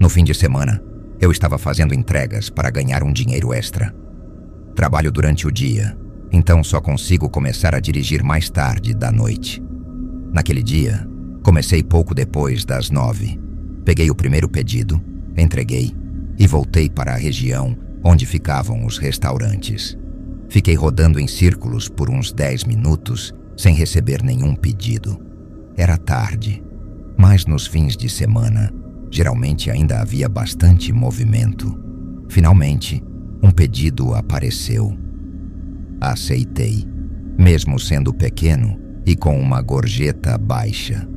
No fim de semana, eu estava fazendo entregas para ganhar um dinheiro extra. Trabalho durante o dia, então só consigo começar a dirigir mais tarde da noite. Naquele dia, comecei pouco depois das 9. Peguei o primeiro pedido, entreguei e voltei para a região onde ficavam os restaurantes. Fiquei rodando em círculos por uns 10 minutos sem receber nenhum pedido. Era tarde, mas nos fins de semana, geralmente ainda havia bastante movimento. Finalmente, um pedido apareceu. Aceitei, mesmo sendo pequeno e com uma gorjeta baixa.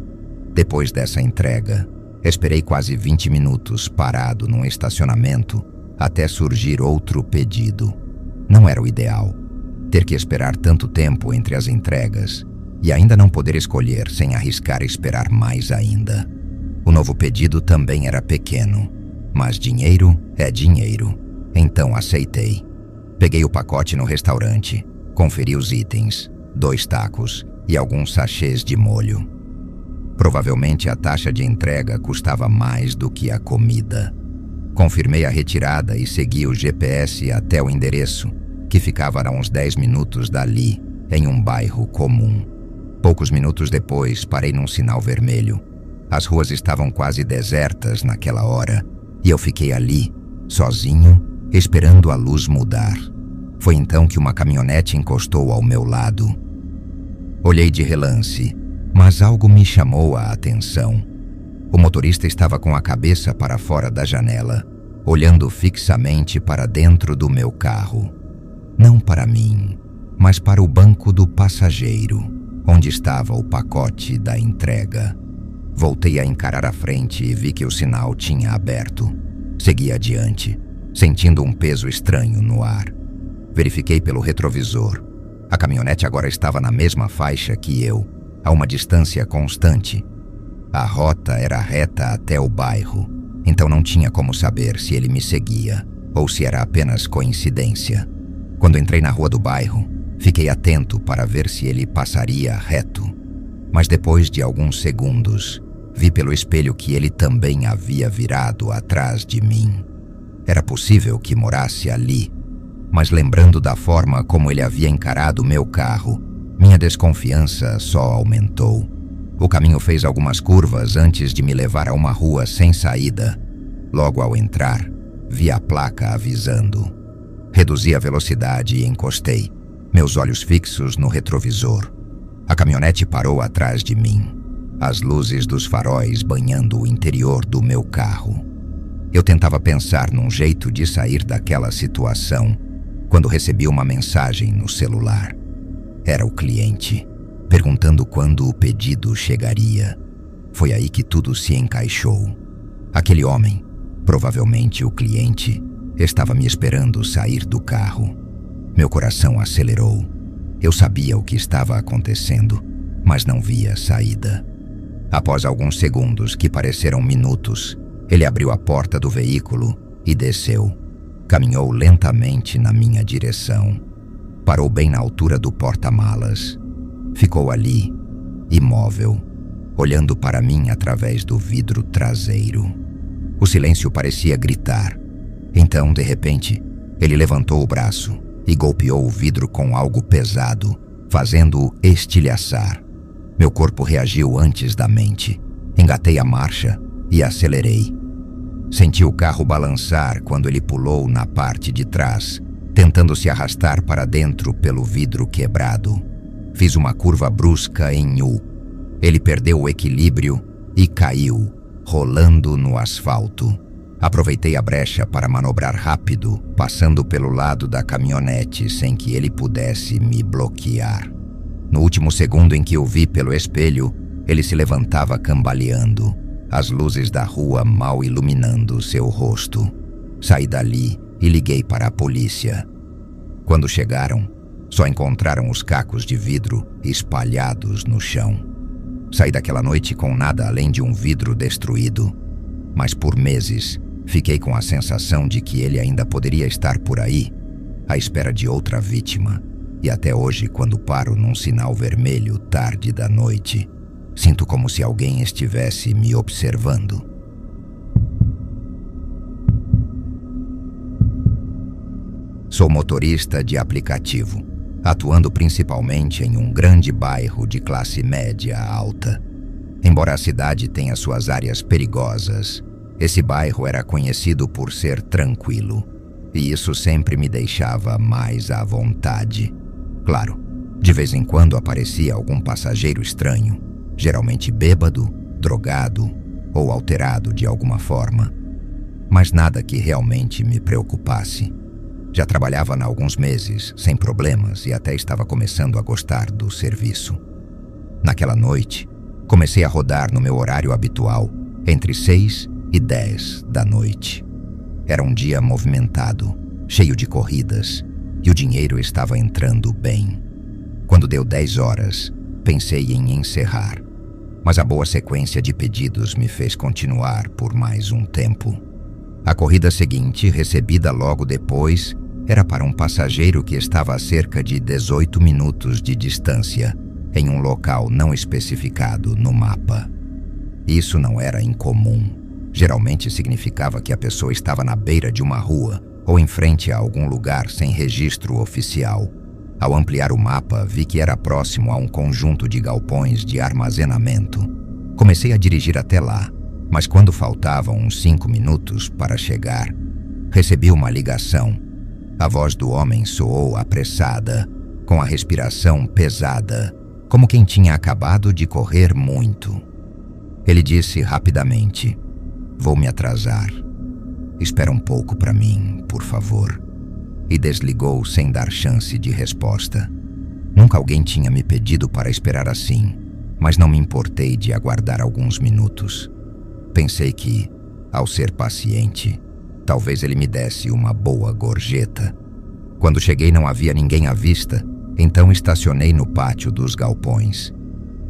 Depois dessa entrega, esperei quase 20 minutos parado num estacionamento até surgir outro pedido. Não era o ideal, ter que esperar tanto tempo entre as entregas e ainda não poder escolher sem arriscar esperar mais ainda. O novo pedido também era pequeno, mas dinheiro é dinheiro, então aceitei. Peguei o pacote no restaurante, conferi os itens, 2 tacos e alguns sachês de molho. Provavelmente a taxa de entrega custava mais do que a comida. Confirmei a retirada e segui o GPS até o endereço, que ficava a uns 10 minutos dali, em um bairro comum. Poucos minutos depois, parei num sinal vermelho. As ruas estavam quase desertas naquela hora, e eu fiquei ali, sozinho, esperando a luz mudar. Foi então que uma caminhonete encostou ao meu lado. Olhei de relance, mas algo me chamou a atenção. O motorista estava com a cabeça para fora da janela, olhando fixamente para dentro do meu carro. Não para mim, mas para o banco do passageiro, onde estava o pacote da entrega. Voltei a encarar a frente e vi que o sinal tinha aberto. Segui adiante, sentindo um peso estranho no ar. Verifiquei pelo retrovisor. A caminhonete agora estava na mesma faixa que eu, a uma distância constante. A rota era reta até o bairro, então não tinha como saber se ele me seguia ou se era apenas coincidência. Quando entrei na rua do bairro, fiquei atento para ver se ele passaria reto. Mas depois de alguns segundos, vi pelo espelho que ele também havia virado atrás de mim. Era possível que morasse ali, mas lembrando da forma como ele havia encarado meu carro, minha desconfiança só aumentou. O caminho fez algumas curvas antes de me levar a uma rua sem saída. Logo ao entrar, vi a placa avisando. Reduzi a velocidade e encostei, meus olhos fixos no retrovisor. A caminhonete parou atrás de mim, as luzes dos faróis banhando o interior do meu carro. Eu tentava pensar num jeito de sair daquela situação quando recebi uma mensagem no celular. Era o cliente, perguntando quando o pedido chegaria. Foi aí que tudo se encaixou. Aquele homem, provavelmente o cliente, estava me esperando sair do carro. Meu coração acelerou. Eu sabia o que estava acontecendo, mas não via saída. Após alguns segundos que pareceram minutos, ele abriu a porta do veículo e desceu. Caminhou lentamente na minha direção. Parou bem na altura do porta-malas. Ficou ali, imóvel, olhando para mim através do vidro traseiro. O silêncio parecia gritar. Então, de repente, ele levantou o braço e golpeou o vidro com algo pesado, fazendo-o estilhaçar. Meu corpo reagiu antes da mente. Engatei a marcha e acelerei. Senti o carro balançar quando ele pulou na parte de trás, tentando se arrastar para dentro pelo vidro quebrado. Fiz uma curva brusca em U. Ele perdeu o equilíbrio e caiu, rolando no asfalto. Aproveitei a brecha para manobrar rápido, passando pelo lado da caminhonete sem que ele pudesse me bloquear. No último segundo em que o vi pelo espelho, ele se levantava cambaleando, as luzes da rua mal iluminando seu rosto. Saí dali e liguei para a polícia. Quando chegaram, só encontraram os cacos de vidro espalhados no chão. Saí daquela noite com nada além de um vidro destruído, mas por meses fiquei com a sensação de que ele ainda poderia estar por aí, à espera de outra vítima. E até hoje, quando paro num sinal vermelho tarde da noite, sinto como se alguém estivesse me observando. Sou motorista de aplicativo, atuando principalmente em um grande bairro de classe média alta. Embora a cidade tenha suas áreas perigosas, esse bairro era conhecido por ser tranquilo, e isso sempre me deixava mais à vontade. Claro, de vez em quando aparecia algum passageiro estranho, geralmente bêbado, drogado ou alterado de alguma forma, mas nada que realmente me preocupasse. Já trabalhava há alguns meses, sem problemas, e até estava começando a gostar do serviço. Naquela noite, comecei a rodar no meu horário habitual, entre 6 e 10 da noite. Era um dia movimentado, cheio de corridas, e o dinheiro estava entrando bem. Quando deu 10 horas, pensei em encerrar, mas a boa sequência de pedidos me fez continuar por mais um tempo. A corrida seguinte, recebida logo depois, era para um passageiro que estava a cerca de 18 minutos de distância, em um local não especificado no mapa. Isso não era incomum. Geralmente significava que a pessoa estava na beira de uma rua ou em frente a algum lugar sem registro oficial. Ao ampliar o mapa, vi que era próximo a um conjunto de galpões de armazenamento. Comecei a dirigir até lá, mas quando faltavam uns 5 minutos para chegar, recebi uma ligação. A voz do homem soou apressada, com a respiração pesada, como quem tinha acabado de correr muito. Ele disse rapidamente: "Vou me atrasar. Espera um pouco para mim, por favor." E desligou sem dar chance de resposta. Nunca alguém tinha me pedido para esperar assim, mas não me importei de aguardar alguns minutos. Pensei que, ao ser paciente, talvez ele me desse uma boa gorjeta. Quando cheguei não havia ninguém à vista, então estacionei no pátio dos galpões.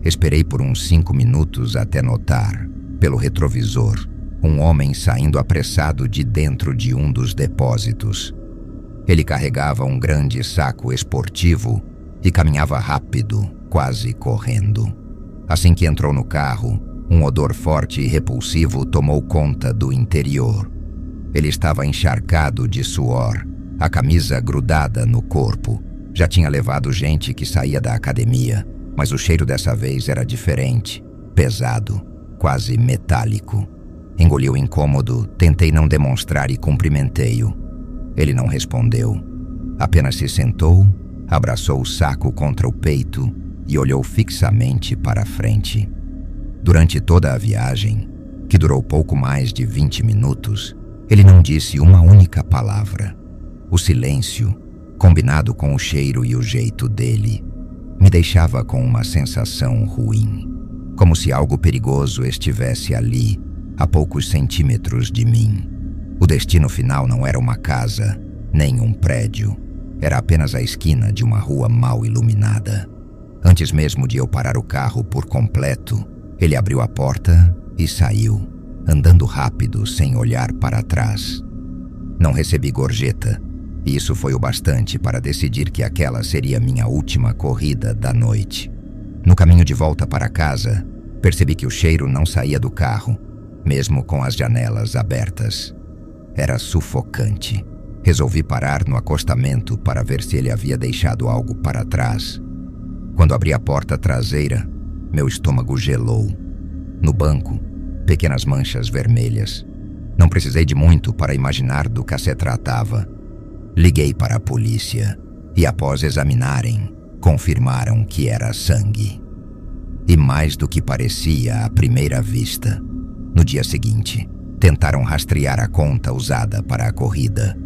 Esperei por uns 5 minutos até notar, pelo retrovisor, um homem saindo apressado de dentro de um dos depósitos. Ele carregava um grande saco esportivo e caminhava rápido, quase correndo. Assim que entrou no carro, um odor forte e repulsivo tomou conta do interior. Ele estava encharcado de suor, a camisa grudada no corpo. Já tinha levado gente que saía da academia, mas o cheiro dessa vez era diferente, pesado, quase metálico. Engoli o incômodo, tentei não demonstrar e cumprimentei-o. Ele não respondeu. Apenas se sentou, abraçou o saco contra o peito e olhou fixamente para a frente. Durante toda a viagem, que durou pouco mais de 20 minutos, ele não disse uma única palavra. O silêncio, combinado com o cheiro e o jeito dele, me deixava com uma sensação ruim, como se algo perigoso estivesse ali, a poucos centímetros de mim. O destino final não era uma casa, nem um prédio. Era apenas a esquina de uma rua mal iluminada. Antes mesmo de eu parar o carro por completo, ele abriu a porta e saiu, andando rápido sem olhar para trás. Não recebi gorjeta, e isso foi o bastante para decidir que aquela seria minha última corrida da noite. No caminho de volta para casa, percebi que o cheiro não saía do carro, mesmo com as janelas abertas. Era sufocante. Resolvi parar no acostamento para ver se ele havia deixado algo para trás. Quando abri a porta traseira, meu estômago gelou. No banco, pequenas manchas vermelhas. Não precisei de muito para imaginar do que se tratava. Liguei para a polícia e, após examinarem, confirmaram que era sangue. E mais do que parecia à primeira vista. No dia seguinte, tentaram rastrear a conta usada para a corrida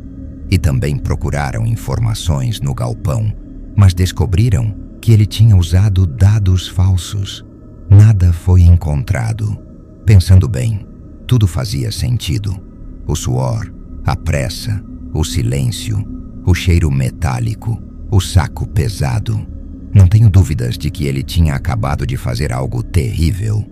e também procuraram informações no galpão, mas descobriram que ele tinha usado dados falsos. Nada foi encontrado. Pensando bem, tudo fazia sentido. O suor, a pressa, o silêncio, o cheiro metálico, o saco pesado. Não tenho dúvidas de que ele tinha acabado de fazer algo terrível.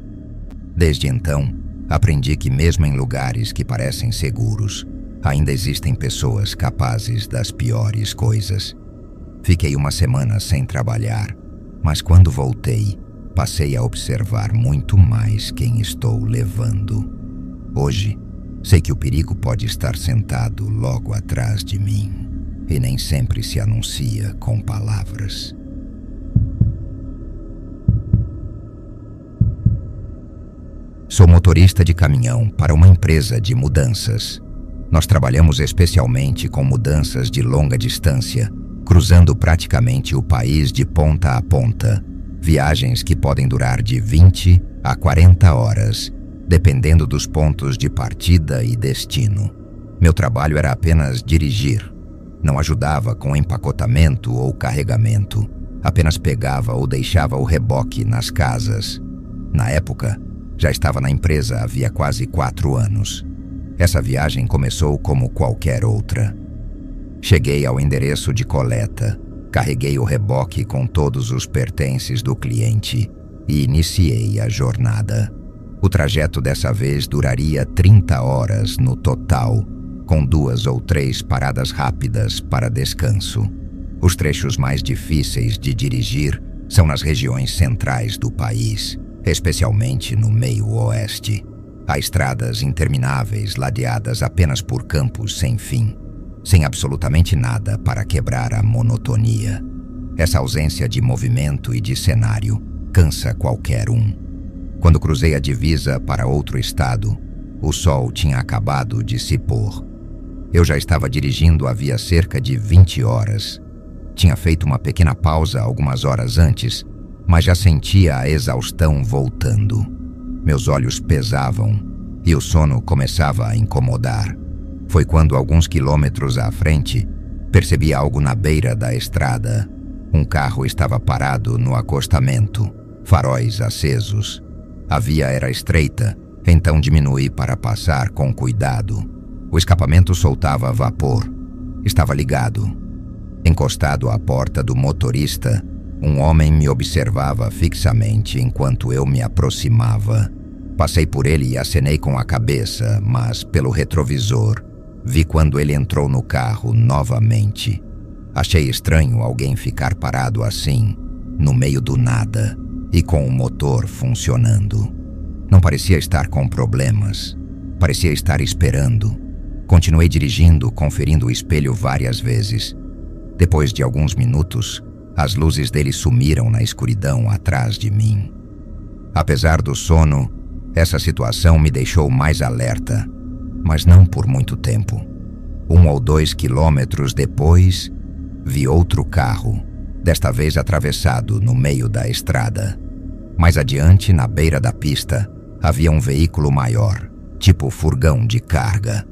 Desde então, aprendi que mesmo em lugares que parecem seguros, ainda existem pessoas capazes das piores coisas. Fiquei uma semana sem trabalhar, mas quando voltei, passei a observar muito mais quem estou levando. Hoje, sei que o perigo pode estar sentado logo atrás de mim. e nem sempre se anuncia com palavras. Sou motorista de caminhão para uma empresa de mudanças. Nós trabalhamos especialmente com mudanças de longa distância, cruzando praticamente o país de ponta a ponta, viagens que podem durar de 20 a 40 horas, dependendo dos pontos de partida e destino. Meu trabalho era apenas dirigir. Não ajudava com empacotamento ou carregamento, apenas pegava ou deixava o reboque nas casas. Na época, já estava na empresa havia quase 4 anos. Essa viagem começou como qualquer outra. Cheguei ao endereço de coleta, carreguei o reboque com todos os pertences do cliente e iniciei a jornada. O trajeto dessa vez duraria 30 horas no total, com 2 ou 3 paradas rápidas para descanso. Os trechos mais difíceis de dirigir são nas regiões centrais do país, especialmente no meio-oeste. Há estradas intermináveis ladeadas apenas por campos sem fim, sem absolutamente nada para quebrar a monotonia. Essa ausência de movimento e de cenário cansa qualquer um. Quando cruzei a divisa para outro estado, o sol tinha acabado de se pôr. Eu já estava dirigindo havia cerca de 20 horas. Tinha feito uma pequena pausa algumas horas antes, mas já sentia a exaustão voltando. Meus olhos pesavam e o sono começava a incomodar. Foi quando, alguns quilômetros à frente, percebi algo na beira da estrada. Um carro estava parado no acostamento, faróis acesos. A via era estreita, então diminui para passar com cuidado. O escapamento soltava vapor. Estava ligado. Encostado à porta do motorista, um homem me observava fixamente enquanto eu me aproximava. Passei por ele e acenei com a cabeça, mas pelo retrovisor, vi quando ele entrou no carro novamente. Achei estranho alguém ficar parado assim, no meio do nada, e com o motor funcionando. Não parecia estar com problemas. Parecia estar esperando. Continuei dirigindo, conferindo o espelho várias vezes. Depois de alguns minutos, as luzes dele sumiram na escuridão atrás de mim. Apesar do sono, essa situação me deixou mais alerta, mas não por muito tempo. 1 ou 2 quilômetros depois, vi outro carro, desta vez atravessado no meio da estrada. Mais adiante, na beira da pista, havia um veículo maior, tipo furgão de carga.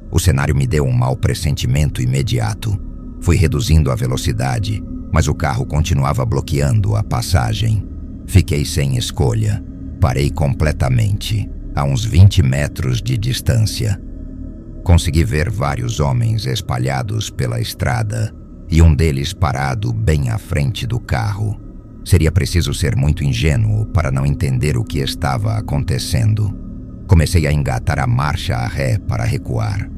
O cenário me deu um mau pressentimento imediato. Fui reduzindo a velocidade, mas o carro continuava bloqueando a passagem. Fiquei sem escolha. Parei completamente, a uns 20 metros de distância. Consegui ver vários homens espalhados pela estrada e um deles parado bem à frente do carro. Seria preciso ser muito ingênuo para não entender o que estava acontecendo. Comecei a engatar a marcha a ré para recuar,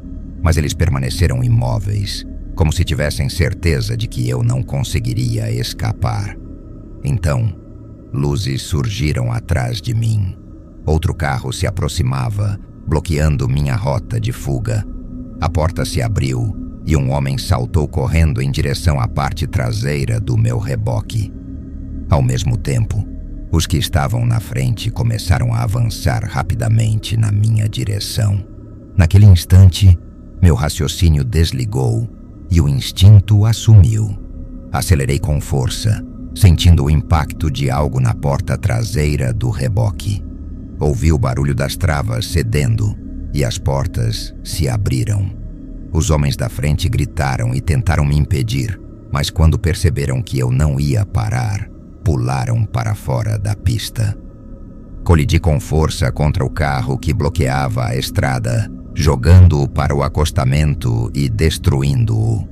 mas eles permaneceram imóveis, como se tivessem certeza de que eu não conseguiria escapar. Então, luzes surgiram atrás de mim. Outro carro se aproximava, bloqueando minha rota de fuga. A porta se abriu e um homem saltou correndo em direção à parte traseira do meu reboque. Ao mesmo tempo, os que estavam na frente começaram a avançar rapidamente na minha direção. Naquele instante, meu raciocínio desligou e o instinto assumiu. Acelerei com força, sentindo o impacto de algo na porta traseira do reboque. Ouvi o barulho das travas cedendo e as portas se abriram. Os homens da frente gritaram e tentaram me impedir, mas quando perceberam que eu não ia parar, pularam para fora da pista. Colidi com força contra o carro que bloqueava a estrada, jogando-o para o acostamento e destruindo-o.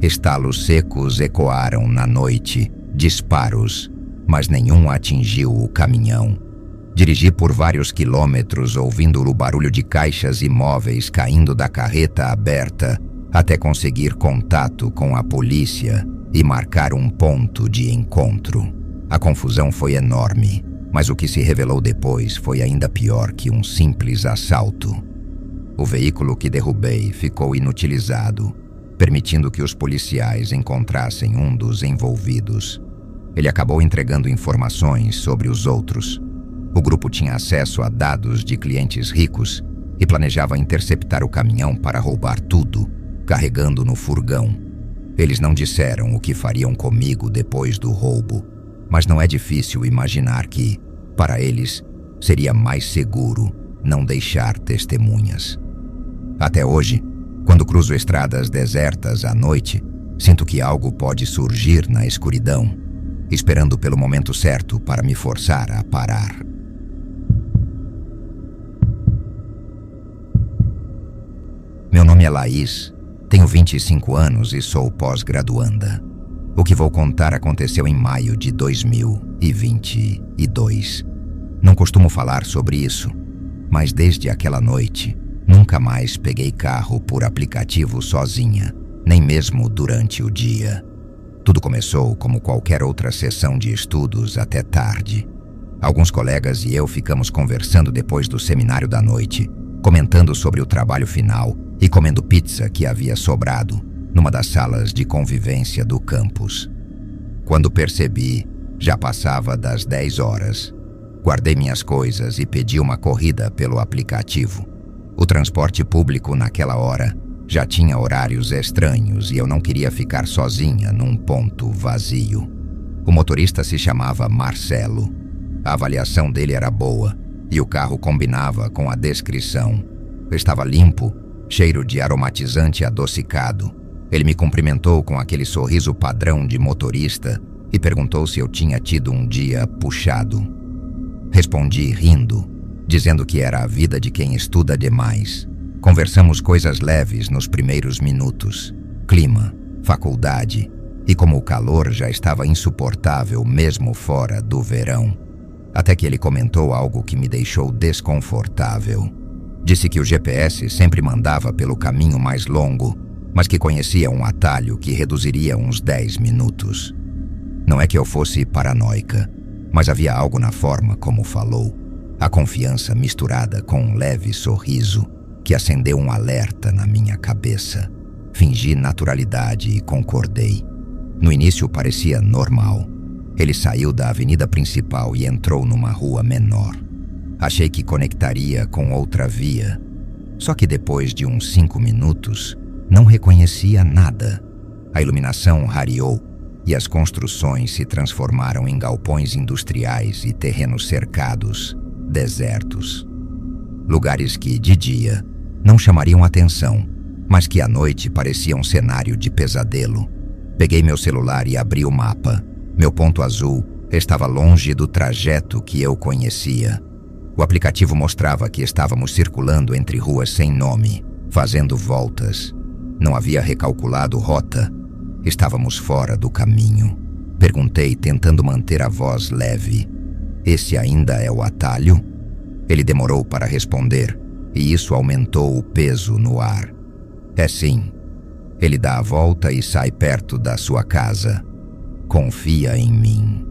Estalos secos ecoaram na noite, disparos, mas nenhum atingiu o caminhão. Dirigi por vários quilômetros ouvindo o barulho de caixas e móveis caindo da carreta aberta até conseguir contato com a polícia e marcar um ponto de encontro. A confusão foi enorme, mas o que se revelou depois foi ainda pior que um simples assalto. O veículo que derrubei ficou inutilizado permitindo que os policiais encontrassem um dos envolvidos. Ele acabou entregando informações sobre os outros. O grupo tinha acesso a dados de clientes ricos e planejava interceptar o caminhão para roubar tudo, carregando no furgão. Eles não disseram o que fariam comigo depois do roubo, mas não é difícil imaginar que, para eles, seria mais seguro não deixar testemunhas. Até hoje, quando cruzo estradas desertas à noite, sinto que algo pode surgir na escuridão, esperando pelo momento certo para me forçar a parar. Meu nome é Laís, tenho 25 anos e sou pós-graduanda. O que vou contar aconteceu em maio de 2022. Não costumo falar sobre isso, mas desde aquela noite, nunca mais peguei carro por aplicativo sozinha, nem mesmo durante o dia. Tudo começou como qualquer outra sessão de estudos até tarde. Alguns colegas e eu ficamos conversando depois do seminário da noite, comentando sobre o trabalho final e comendo pizza que havia sobrado numa das salas de convivência do campus. Quando percebi, já passava das 10 horas. Guardei minhas coisas e pedi uma corrida pelo aplicativo. O transporte público naquela hora já tinha horários estranhos e eu não queria ficar sozinha num ponto vazio. O motorista se chamava Marcelo. A avaliação dele era boa e o carro combinava com a descrição. Estava limpo, cheiro de aromatizante adocicado. Ele me cumprimentou com aquele sorriso padrão de motorista e perguntou se eu tinha tido um dia puxado. Respondi rindo, dizendo que era a vida de quem estuda demais. Conversamos coisas leves nos primeiros minutos: clima, faculdade e como o calor já estava insuportável mesmo fora do verão. Até que ele comentou algo que me deixou desconfortável. Disse que o GPS sempre mandava pelo caminho mais longo, mas que conhecia um atalho que reduziria uns 10 minutos. Não é que eu fosse paranoica, mas havia algo na forma como falou. A confiança misturada com um leve sorriso que acendeu um alerta na minha cabeça. Fingi naturalidade e concordei. No início parecia normal. Ele saiu da avenida principal e entrou numa rua menor. Achei que conectaria com outra via. Só que depois de uns 5 minutos, não reconhecia nada. A iluminação rareou e as construções se transformaram em galpões industriais e terrenos cercados, desertos. Lugares que, de dia, não chamariam atenção, mas que à noite pareciam um cenário de pesadelo. Peguei meu celular e abri o mapa. Meu ponto azul estava longe do trajeto que eu conhecia. O aplicativo mostrava que estávamos circulando entre ruas sem nome, fazendo voltas. Não havia recalculado rota. Estávamos fora do caminho. Perguntei, tentando manter a voz leve: "Esse ainda é o atalho?" Ele demorou para responder, e isso aumentou o peso no ar. "É sim." Ele dá a volta e sai perto da sua casa. "Confia em mim."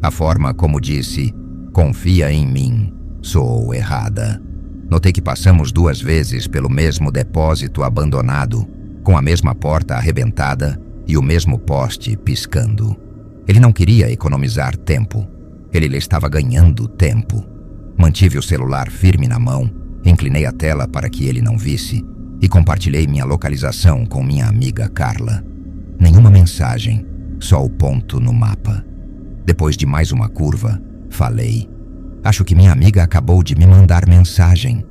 A forma como disse "confia em mim" soou errada. Notei que passamos 2 vezes pelo mesmo depósito abandonado, com a mesma porta arrebentada e o mesmo poste piscando. Ele não queria economizar tempo. Ele estava ganhando tempo. Mantive o celular firme na mão, inclinei a tela para que ele não visse e compartilhei minha localização com minha amiga Carla. Nenhuma mensagem, só o ponto no mapa. Depois de mais uma curva, falei: "Acho que minha amiga acabou de me mandar mensagem.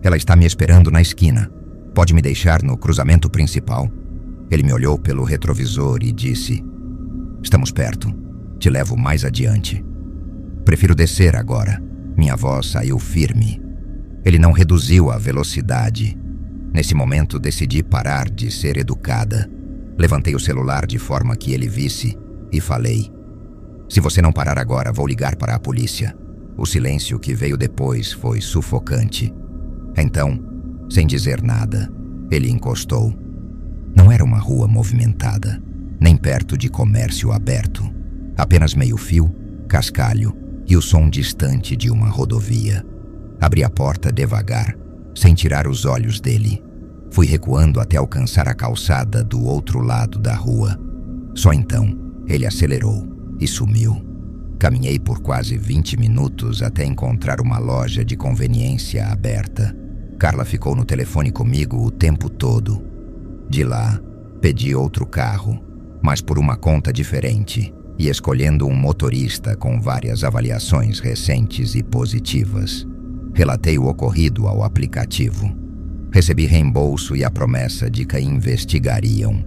Ela está me esperando na esquina. Pode me deixar no cruzamento principal?" Ele me olhou pelo retrovisor e disse: "Estamos perto. Te levo mais adiante." "Prefiro descer agora." Minha voz saiu firme. Ele não reduziu a velocidade. Nesse momento decidi parar de ser educada. Levantei o celular de forma que ele visse e falei: "Se você não parar agora, vou ligar para a polícia." O silêncio que veio depois foi sufocante. Então, sem dizer nada, ele encostou. Não era uma rua movimentada, nem perto de comércio aberto. Apenas meio-fio, cascalho e o som distante de uma rodovia. Abri a porta devagar, sem tirar os olhos dele. Fui recuando até alcançar a calçada do outro lado da rua. Só então, ele acelerou e sumiu. Caminhei por quase 20 minutos até encontrar uma loja de conveniência aberta. Carla ficou no telefone comigo o tempo todo. De lá, pedi outro carro, mas por uma conta diferente e escolhendo um motorista com várias avaliações recentes e positivas. Relatei o ocorrido ao aplicativo. Recebi reembolso e a promessa de que investigariam.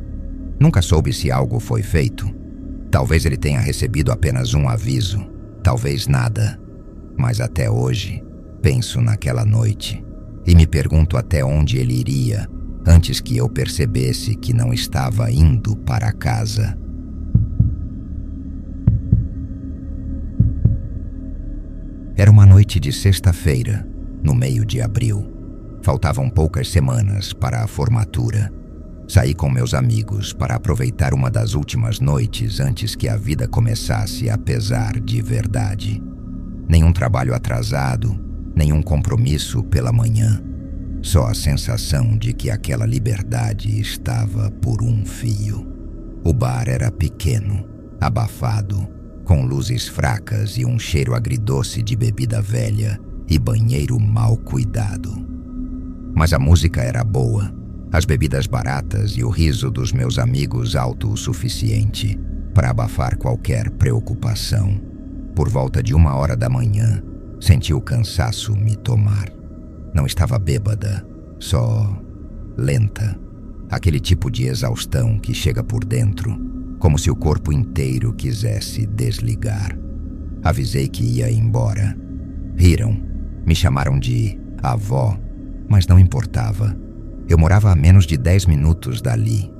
Nunca soube se algo foi feito. Talvez ele tenha recebido apenas um aviso, talvez nada. Mas até hoje, penso naquela noite e me pergunto até onde ele iria antes que eu percebesse que não estava indo para casa. Era uma noite de sexta-feira, no meio de abril. Faltavam poucas semanas para a formatura. Saí com meus amigos para aproveitar uma das últimas noites antes que a vida começasse a pesar de verdade. Nenhum trabalho atrasado, nenhum compromisso pela manhã. Só a sensação de que aquela liberdade estava por um fio. O bar era pequeno, abafado, com luzes fracas e um cheiro agridoce de bebida velha e banheiro mal cuidado. Mas a música era boa. As bebidas baratas e o riso dos meus amigos alto o suficiente para abafar qualquer preocupação. Por volta de 1h da manhã, senti o cansaço me tomar. Não estava bêbada, só lenta. Aquele tipo de exaustão que chega por dentro, como se o corpo inteiro quisesse desligar. Avisei que ia embora. Riram, me chamaram de avó, mas não importava. Eu morava a menos de 10 minutos dali.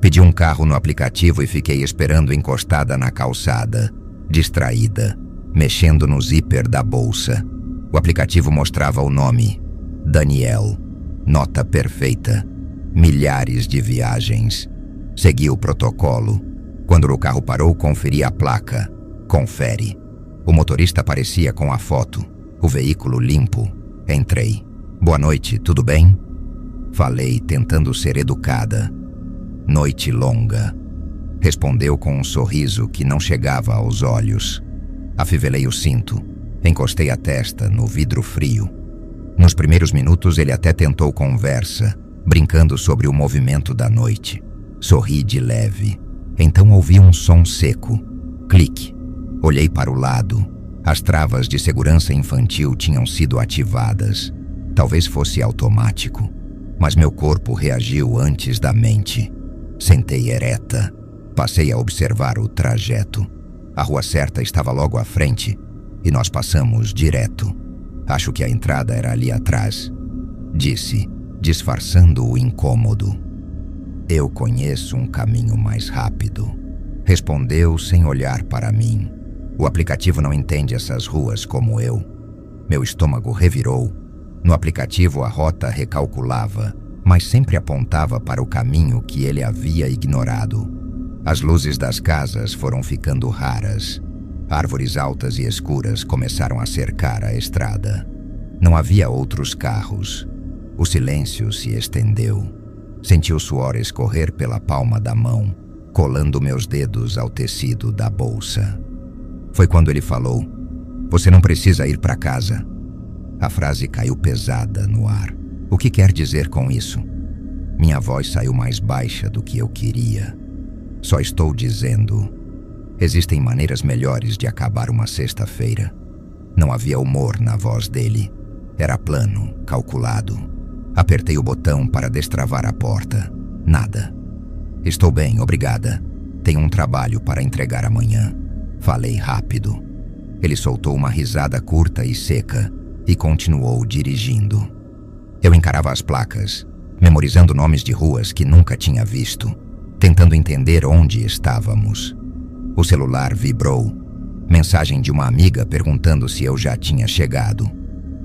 Pedi um carro no aplicativo e fiquei esperando encostada na calçada, distraída, mexendo no zíper da bolsa. O aplicativo mostrava o nome: Daniel. Nota perfeita. Milhares de viagens. Segui o protocolo. Quando o carro parou, conferi a placa. Confere. O motorista aparecia com a foto. O veículo limpo. Entrei. Boa noite, tudo bem? Falei, tentando ser educada. Noite longa. Respondeu com um sorriso que não chegava aos olhos. Afivelei o cinto. Encostei a testa no vidro frio. Nos primeiros minutos ele até tentou conversa, brincando sobre o movimento da noite. Sorri de leve. Então ouvi um som seco. Clique. Olhei para o lado. As travas de segurança infantil tinham sido ativadas. Talvez fosse automático, mas meu corpo reagiu antes da mente. Sentei ereta. Passei a observar o trajeto. A rua certa estava logo à frente e nós passamos direto. Acho que a entrada era ali atrás, disse, disfarçando o incômodo. Eu conheço um caminho mais rápido, respondeu sem olhar para mim. O aplicativo não entende essas ruas como eu. Meu estômago revirou. No aplicativo a rota recalculava, mas sempre apontava para o caminho que ele havia ignorado. As luzes das casas foram ficando raras. Árvores altas e escuras começaram a cercar a estrada. Não havia outros carros. O silêncio se estendeu. Senti o suor escorrer pela palma da mão, colando meus dedos ao tecido da bolsa. Foi quando ele falou: "Você não precisa ir para casa." A frase caiu pesada no ar. O que quer dizer com isso? Minha voz saiu mais baixa do que eu queria. Só estou dizendo: existem maneiras melhores de acabar uma sexta-feira. Não havia humor na voz dele. Era plano, calculado. Apertei o botão para destravar a porta. Nada. Estou bem, obrigada. Tenho um trabalho para entregar amanhã. Falei rápido. Ele soltou uma risada curta e seca e continuou dirigindo. Eu encarava as placas, memorizando nomes de ruas que nunca tinha visto, tentando entender onde estávamos. O celular vibrou. Mensagem de uma amiga perguntando se eu já tinha chegado.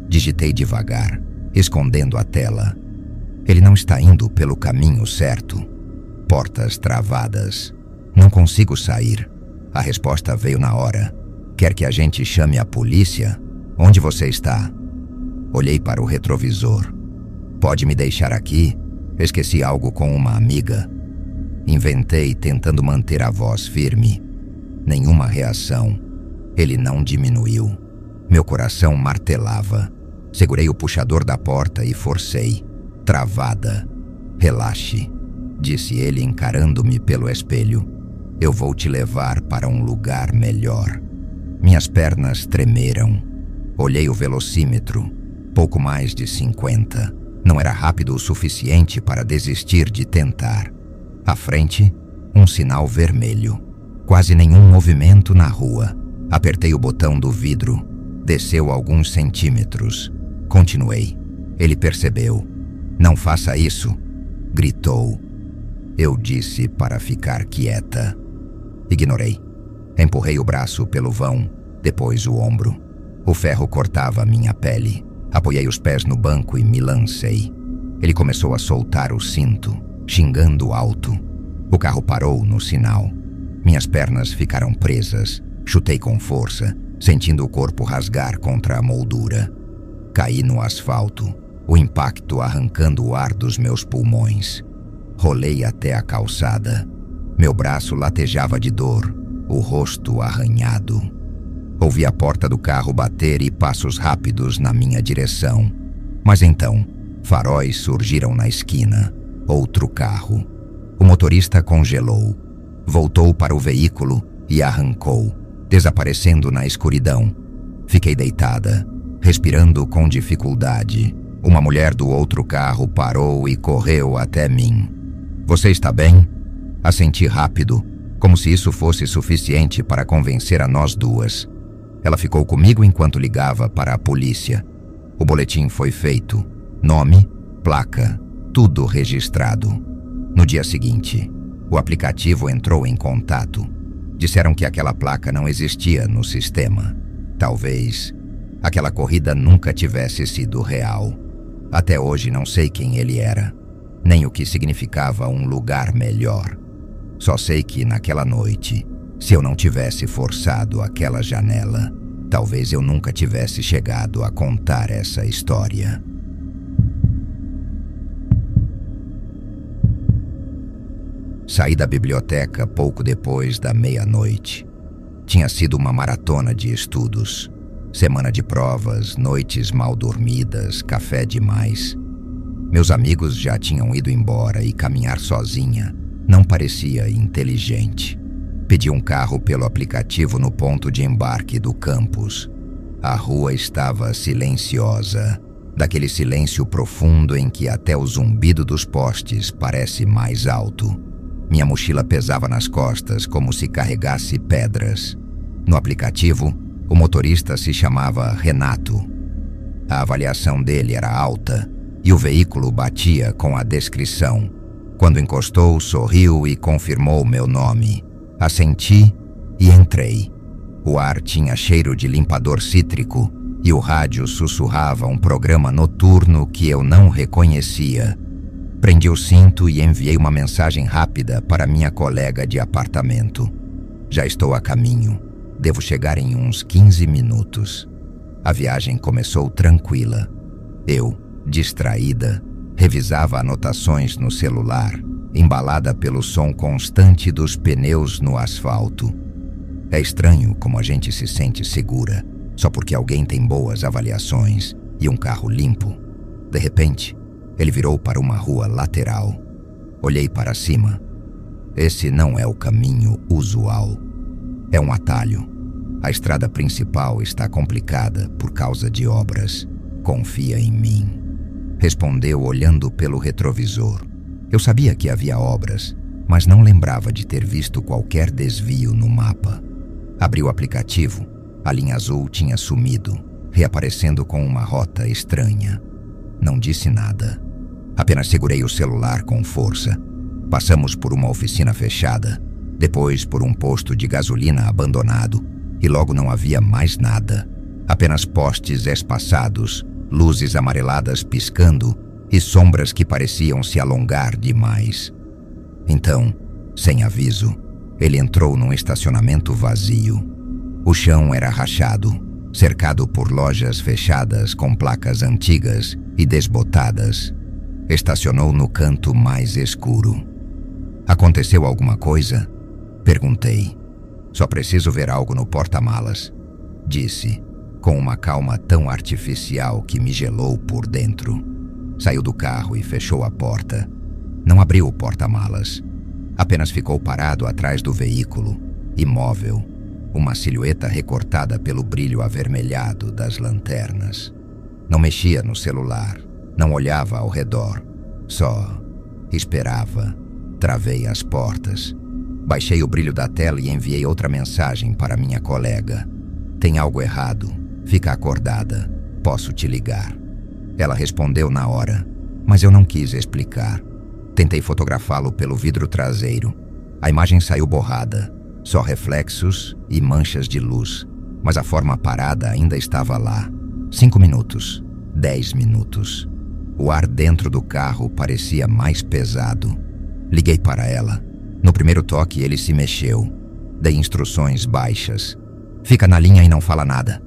Digitei devagar, escondendo a tela. Ele não está indo pelo caminho certo. Portas travadas. Não consigo sair. A resposta veio na hora. Quer que a gente chame a polícia? Onde você está? Olhei para o retrovisor. Pode me deixar aqui? Esqueci algo com uma amiga. Inventei tentando manter a voz firme. Nenhuma reação. Ele não diminuiu. Meu coração martelava. Segurei o puxador da porta e forcei. Travada. Relaxe, disse ele encarando-me pelo espelho. Eu vou te levar para um lugar melhor. Minhas pernas tremeram. Olhei o velocímetro. Pouco mais de 50. Não era rápido o suficiente para desistir de tentar. À frente, um sinal vermelho. Quase nenhum movimento na rua. Apertei o botão do vidro. Desceu alguns centímetros. Continuei. Ele percebeu. Não faça isso, gritou. Eu disse para ficar quieta. Ignorei. Empurrei o braço pelo vão, depois o ombro. O ferro cortava minha pele. Apoiei os pés no banco e me lancei. Ele começou a soltar o cinto, xingando alto. O carro parou no sinal. Minhas pernas ficaram presas. Chutei com força, sentindo o corpo rasgar contra a moldura. Caí no asfalto, o impacto arrancando o ar dos meus pulmões. Rolei até a calçada. Meu braço latejava de dor, o rosto arranhado. Ouvi a porta do carro bater e passos rápidos na minha direção. Mas então, faróis surgiram na esquina. Outro carro. O motorista congelou. Voltou para o veículo e arrancou, desaparecendo na escuridão. Fiquei deitada, respirando com dificuldade. Uma mulher do outro carro parou e correu até mim. Você está bem? Assenti rápido, como se isso fosse suficiente para convencer a nós duas. Ela ficou comigo enquanto ligava para a polícia. O boletim foi feito. Nome, placa, tudo registrado. No dia seguinte, o aplicativo entrou em contato. Disseram que aquela placa não existia no sistema. Talvez aquela corrida nunca tivesse sido real. Até hoje não sei quem ele era, nem o que significava um lugar melhor. Só sei que naquela noite, se eu não tivesse forçado aquela janela, talvez eu nunca tivesse chegado a contar essa história. Saí da biblioteca pouco depois da meia-noite. Tinha sido uma maratona de estudos. Semana de provas, noites mal dormidas, café demais. Meus amigos já tinham ido embora e caminhar sozinha não parecia inteligente. Pedi um carro pelo aplicativo no ponto de embarque do campus. A rua estava silenciosa, daquele silêncio profundo em que até o zumbido dos postes parece mais alto. Minha mochila pesava nas costas como se carregasse pedras. No aplicativo, o motorista se chamava Renato. A avaliação dele era alta e o veículo batia com a descrição. Quando encostou, sorriu e confirmou meu nome. Assenti e entrei. O ar tinha cheiro de limpador cítrico e o rádio sussurrava um programa noturno que eu não reconhecia. Prendi o cinto e enviei uma mensagem rápida para minha colega de apartamento. Já estou a caminho. Devo chegar em uns 15 minutos. A viagem começou tranquila. Eu, distraída, revisava anotações no celular, embalada pelo som constante dos pneus no asfalto. É estranho como a gente se sente segura, só porque alguém tem boas avaliações e um carro limpo. De repente, ele virou para uma rua lateral. Olhei para cima. Esse não é o caminho usual. É um atalho. A estrada principal está complicada por causa de obras. Confia em mim. Respondeu olhando pelo retrovisor. Eu sabia que havia obras, mas não lembrava de ter visto qualquer desvio no mapa. Abri o aplicativo. A linha azul tinha sumido, reaparecendo com uma rota estranha. Não disse nada. Apenas segurei o celular com força. Passamos por uma oficina fechada, depois por um posto de gasolina abandonado, e logo não havia mais nada. Apenas postes espaçados, luzes amareladas piscando e sombras que pareciam se alongar demais. Então, sem aviso, ele entrou num estacionamento vazio. O chão era rachado, cercado por lojas fechadas com placas antigas e desbotadas. estacionou no canto mais escuro. Aconteceu alguma coisa? Perguntei. Só preciso ver algo no porta-malas, disse, com uma calma tão artificial que me gelou por dentro. Saiu do carro e fechou a porta. Não abriu o porta-malas. Apenas ficou parado atrás do veículo, imóvel, uma silhueta recortada pelo brilho avermelhado das lanternas. Não mexia no celular, não olhava ao redor, só esperava. Travei as portas. Baixei o brilho da tela e enviei outra mensagem para minha colega. Tem algo errado. Fica acordada. Posso te ligar. Ela respondeu na hora, mas eu não quis explicar. Tentei fotografá-lo pelo vidro traseiro. A imagem saiu borrada, só reflexos e manchas de luz, mas a forma parada ainda estava lá. 5 minutos, 10 minutos. O ar dentro do carro parecia mais pesado. Liguei para ela. No primeiro toque ele se mexeu. Dei instruções baixas. Fica na linha e não fala nada.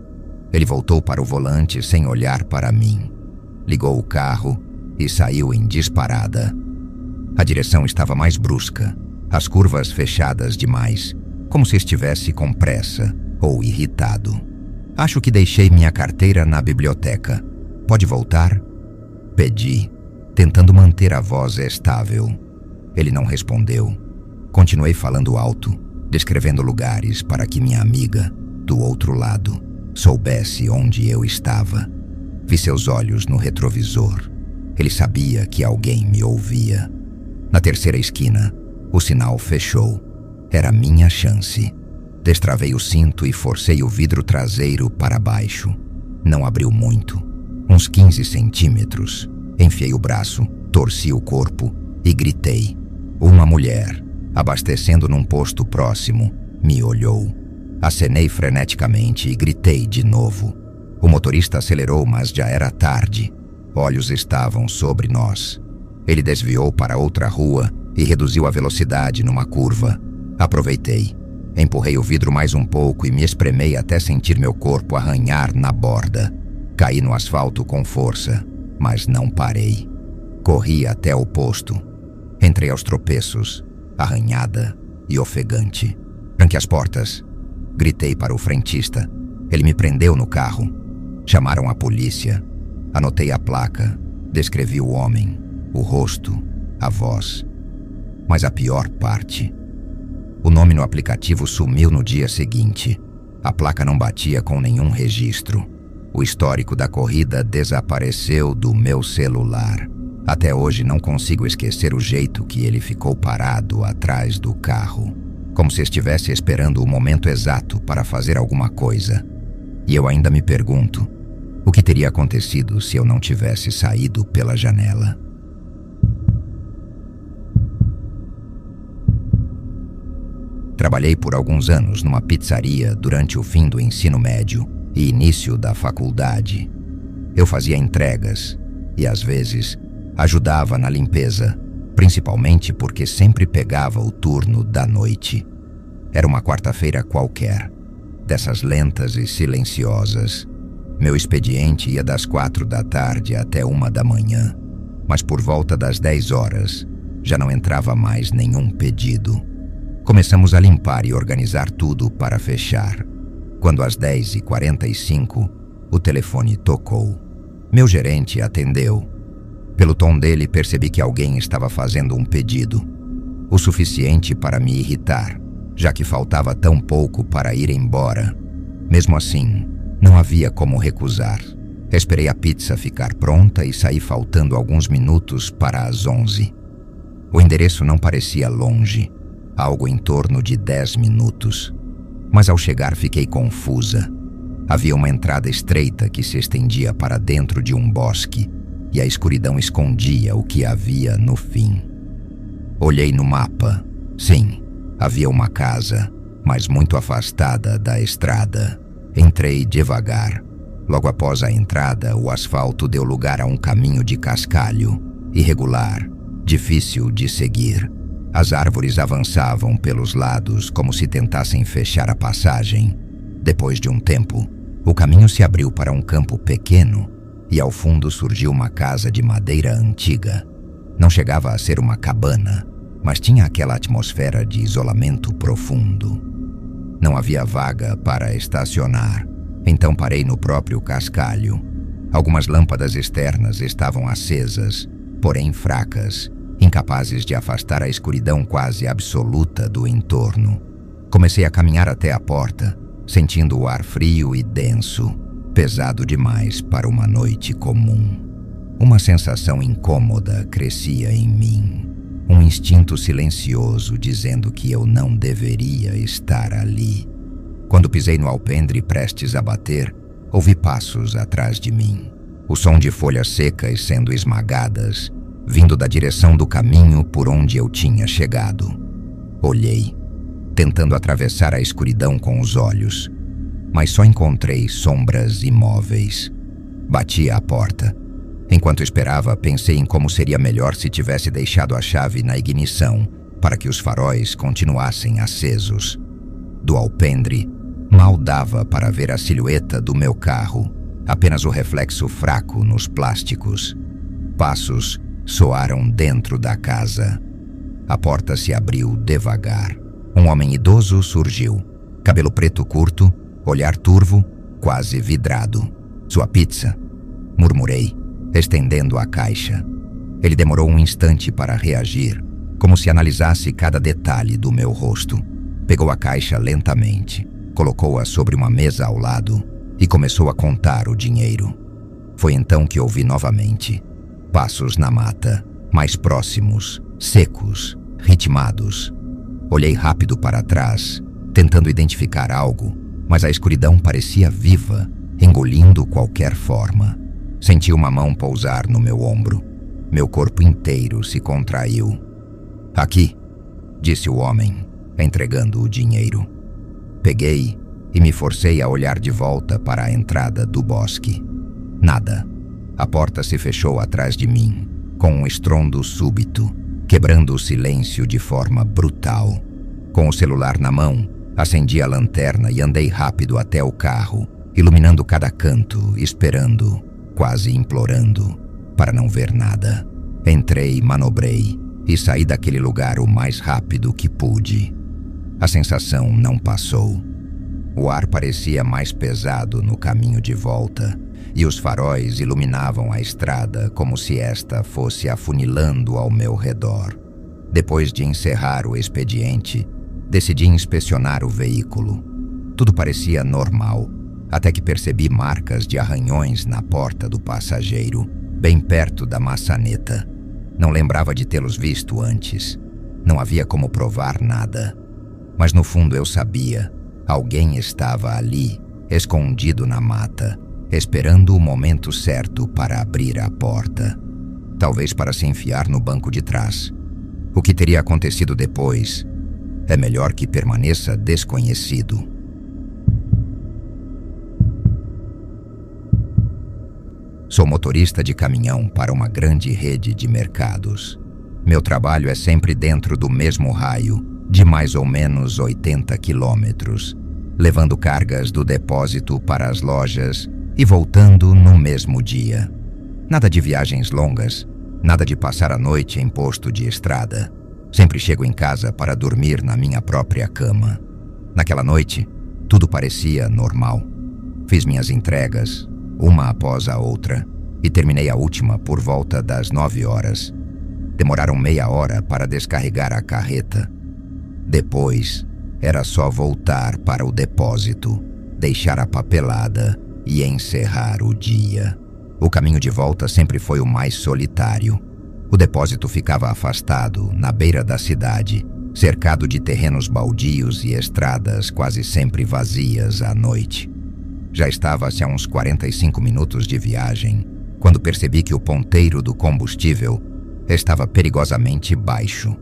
Ele voltou para o volante sem olhar para mim. Ligou o carro e saiu em disparada. A direção estava mais brusca, as curvas fechadas demais, como se estivesse com pressa ou irritado. Acho que deixei minha carteira na biblioteca. Pode voltar? Pedi, tentando manter a voz estável. Ele não respondeu. Continuei falando alto, descrevendo lugares para que minha amiga, do outro lado, soubesse onde eu estava. Vi seus olhos no retrovisor. Ele sabia que alguém me ouvia. Na terceira esquina, o sinal fechou. Era minha chance. Destravei o cinto e forcei o vidro traseiro para baixo. Não abriu muito, uns 15 centímetros. Enfiei o braço, torci o corpo e gritei. Uma mulher, abastecendo num posto próximo, me olhou. Acenei freneticamente e gritei de novo. O motorista acelerou, mas já era tarde. Olhos estavam sobre nós. Ele desviou para outra rua e reduziu a velocidade numa curva. Aproveitei. Empurrei o vidro mais um pouco e me espremei até sentir meu corpo arranhar na borda. Caí no asfalto com força, mas não parei. Corri até o posto. Entrei aos tropeços, arranhada e ofegante. Tranquei as portas. Gritei para o frentista. Ele me prendeu no carro. Chamaram a polícia. Anotei a placa. Descrevi o homem, o rosto, a voz. Mas a pior parte... O nome no aplicativo sumiu no dia seguinte. A placa não batia com nenhum registro. O histórico da corrida desapareceu do meu celular. Até hoje não consigo esquecer o jeito que ele ficou parado atrás do carro, como se estivesse esperando o momento exato para fazer alguma coisa. E eu ainda me pergunto, o que teria acontecido se eu não tivesse saído pela janela? Trabalhei por alguns anos numa pizzaria durante o fim do ensino médio e início da faculdade. Eu fazia entregas e, às vezes, ajudava na limpeza, principalmente porque sempre pegava o turno da noite. Era uma quarta-feira qualquer, dessas lentas e silenciosas. Meu expediente ia das 4 da tarde até 1 da manhã, mas por volta das 10 horas já não entrava mais nenhum pedido. Começamos a limpar e organizar tudo para fechar. Quando às 10h45, o telefone tocou. Meu gerente atendeu. Pelo tom dele, percebi que alguém estava fazendo um pedido. O suficiente para me irritar, já que faltava tão pouco para ir embora. Mesmo assim, não havia como recusar. Esperei a pizza ficar pronta e saí faltando alguns minutos para as 11. O endereço não parecia longe. Algo em torno de 10 minutos. Mas ao chegar fiquei confusa. Havia uma entrada estreita que se estendia para dentro de um bosque e a escuridão escondia o que havia no fim. Olhei no mapa. Sim, havia uma casa, mas muito afastada da estrada. Entrei devagar. Logo após a entrada, o asfalto deu lugar a um caminho de cascalho, irregular, difícil de seguir. As árvores avançavam pelos lados como se tentassem fechar a passagem. Depois de um tempo, o caminho se abriu para um campo pequeno e ao fundo surgiu uma casa de madeira antiga, Não chegava a ser uma cabana, mas tinha aquela atmosfera de isolamento profundo. Não havia vaga para estacionar, então parei no próprio cascalho. Algumas lâmpadas externas estavam acesas, porém fracas, incapazes de afastar a escuridão quase absoluta do entorno. Comecei a caminhar até a porta, sentindo o ar frio e denso, pesado demais para uma noite comum. Uma sensação incômoda crescia em mim, um instinto silencioso dizendo que eu não deveria estar ali. Quando pisei no alpendre prestes a bater, ouvi passos atrás de mim. O som de folhas secas sendo esmagadas, vindo da direção do caminho por onde eu tinha chegado. Olhei, tentando atravessar a escuridão com os olhos, mas só encontrei sombras imóveis. Bati à porta. Enquanto esperava, pensei em como seria melhor se tivesse deixado a chave na ignição para que os faróis continuassem acesos. Do alpendre, mal dava para ver a silhueta do meu carro, apenas o reflexo fraco nos plásticos. Passos soaram dentro da casa. A porta se abriu devagar. Um homem idoso surgiu, cabelo preto curto, olhar turvo, quase vidrado. Sua pizza, murmurei, estendendo a caixa. Ele demorou um instante para reagir, como se analisasse cada detalhe do meu rosto. Pegou a caixa lentamente, colocou-a sobre uma mesa ao lado e começou a contar o dinheiro. Foi então que ouvi novamente passos na mata, mais próximos, secos, ritmados. Olhei rápido para trás, tentando identificar algo, mas a escuridão parecia viva, engolindo qualquer forma. Senti uma mão pousar no meu ombro. Meu corpo inteiro se contraiu. "Aqui", disse o homem, entregando o dinheiro. Peguei e me forcei a olhar de volta para a entrada do bosque. Nada. A porta se fechou atrás de mim, com um estrondo súbito, quebrando o silêncio de forma brutal. Com o celular na mão, acendi a lanterna e andei rápido até o carro, iluminando cada canto, esperando, quase implorando, para não ver nada. Entrei, manobrei e saí daquele lugar o mais rápido que pude. A sensação não passou. O ar parecia mais pesado no caminho de volta, e os faróis iluminavam a estrada como se esta fosse afunilando ao meu redor. Depois de encerrar o expediente, decidi inspecionar o veículo. Tudo parecia normal, até que percebi marcas de arranhões na porta do passageiro, bem perto da maçaneta. Não lembrava de tê-los visto antes. Não havia como provar nada. Mas no fundo eu sabia, alguém estava ali, escondido na mata, esperando o momento certo para abrir a porta. Talvez para se enfiar no banco de trás. O que teria acontecido depois é melhor que permaneça desconhecido. Sou motorista de caminhão para uma grande rede de mercados. Meu trabalho é sempre dentro do mesmo raio, de mais ou menos 80 quilômetros, levando cargas do depósito para as lojas e voltando no mesmo dia. Nada de viagens longas, nada de passar a noite em posto de estrada. Sempre chego em casa para dormir na minha própria cama. Naquela noite, tudo parecia normal. Fiz minhas entregas, uma após a outra, e terminei a última por volta das 9 horas. Demoraram meia hora para descarregar a carreta. Depois, era só voltar para o depósito, deixar a papelada e encerrar o dia. O caminho de volta sempre foi o mais solitário. O depósito ficava afastado, na beira da cidade, cercado de terrenos baldios e estradas quase sempre vazias à noite. Já estava-se a uns 45 minutos de viagem, quando percebi que o ponteiro do combustível estava perigosamente baixo.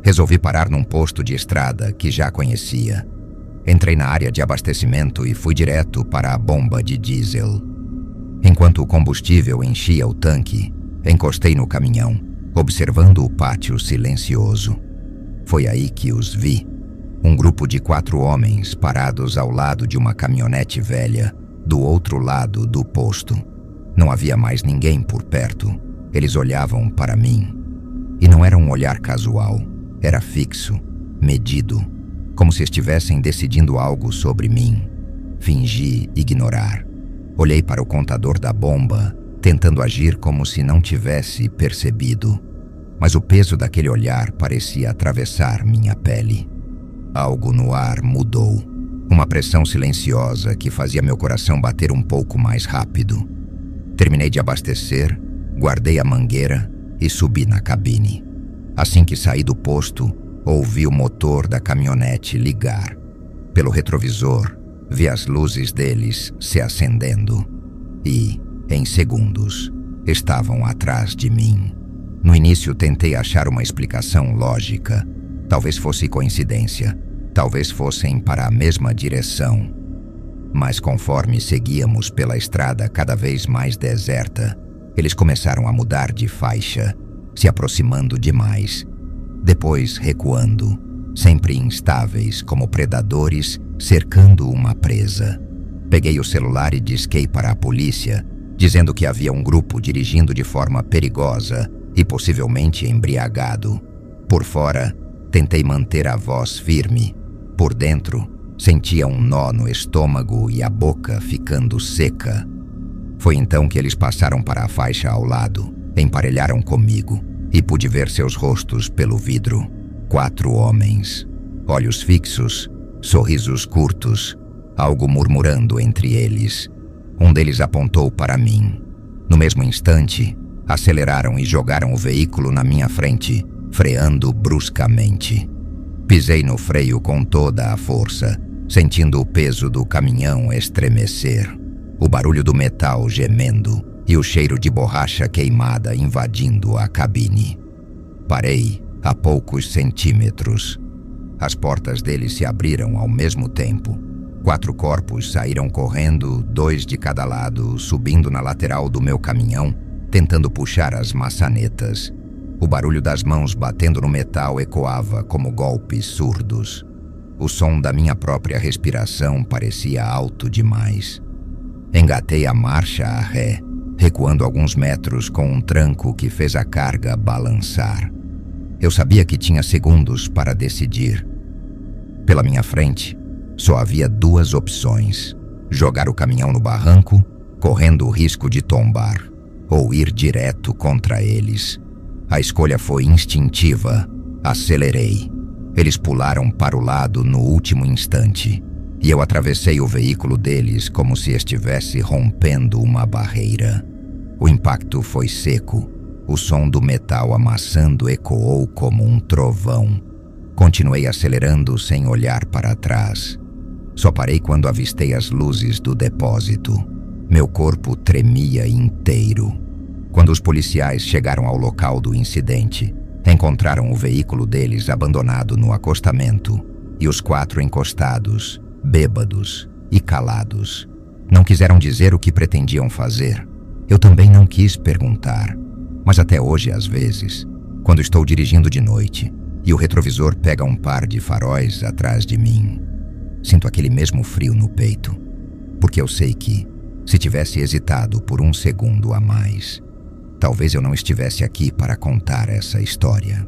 Resolvi parar num posto de estrada que já conhecia. Entrei na área de abastecimento e fui direto para a bomba de diesel. Enquanto o combustível enchia o tanque, encostei no caminhão, observando o pátio silencioso. Foi aí que os vi. Um grupo de 4 homens parados ao lado de uma caminhonete velha, do outro lado do posto. Não havia mais ninguém por perto. Eles olhavam para mim. E não era um olhar casual, era fixo, medido, como se estivessem decidindo algo sobre mim. Fingi ignorar. Olhei para o contador da bomba, tentando agir como se não tivesse percebido. Mas o peso daquele olhar parecia atravessar minha pele. Algo no ar mudou. Uma pressão silenciosa que fazia meu coração bater um pouco mais rápido. Terminei de abastecer, guardei a mangueira e subi na cabine. Assim que saí do posto, ouvi o motor da caminhonete ligar. Pelo retrovisor, vi as luzes deles se acendendo. E, em segundos, estavam atrás de mim. No início tentei achar uma explicação lógica. Talvez fosse coincidência. Talvez fossem para a mesma direção. Mas conforme seguíamos pela estrada cada vez mais deserta, eles começaram a mudar de faixa, se aproximando demais. Depois recuando, sempre instáveis como predadores cercando uma presa. Peguei o celular e disquei para a polícia, dizendo que havia um grupo dirigindo de forma perigosa e possivelmente embriagado. Por fora, tentei manter a voz firme. Por dentro, sentia um nó no estômago e a boca ficando seca. Foi então que eles passaram para a faixa ao lado, emparelharam comigo e pude ver seus rostos pelo vidro. 4 homens, olhos fixos, sorrisos curtos, algo murmurando entre eles. Um deles apontou para mim. No mesmo instante, aceleraram e jogaram o veículo na minha frente, freando bruscamente. Pisei no freio com toda a força, sentindo o peso do caminhão estremecer, o barulho do metal gemendo e o cheiro de borracha queimada invadindo a cabine. Parei a poucos centímetros. As portas dele se abriram ao mesmo tempo. 4 corpos saíram correndo, 2 de cada lado, subindo na lateral do meu caminhão, tentando puxar as maçanetas. O barulho das mãos batendo no metal ecoava como golpes surdos. O som da minha própria respiração parecia alto demais. Engatei a marcha a ré, recuando alguns metros com um tranco que fez a carga balançar. Eu sabia que tinha segundos para decidir. Pela minha frente, só havia 2 opções: jogar o caminhão no barranco, correndo o risco de tombar, ou ir direto contra eles. A escolha foi instintiva. Acelerei. Eles pularam para o lado no último instante, e eu atravessei o veículo deles como se estivesse rompendo uma barreira. O impacto foi seco. O som do metal amassando ecoou como um trovão. Continuei acelerando sem olhar para trás. Só parei quando avistei as luzes do depósito. Meu corpo tremia inteiro. Quando os policiais chegaram ao local do incidente, encontraram o veículo deles abandonado no acostamento e os 4 encostados, bêbados e calados. Não quiseram dizer o que pretendiam fazer. Eu também não quis perguntar. Mas até hoje, às vezes, quando estou dirigindo de noite e o retrovisor pega um par de faróis atrás de mim, sinto aquele mesmo frio no peito, porque eu sei que, se tivesse hesitado por um segundo a mais, talvez eu não estivesse aqui para contar essa história.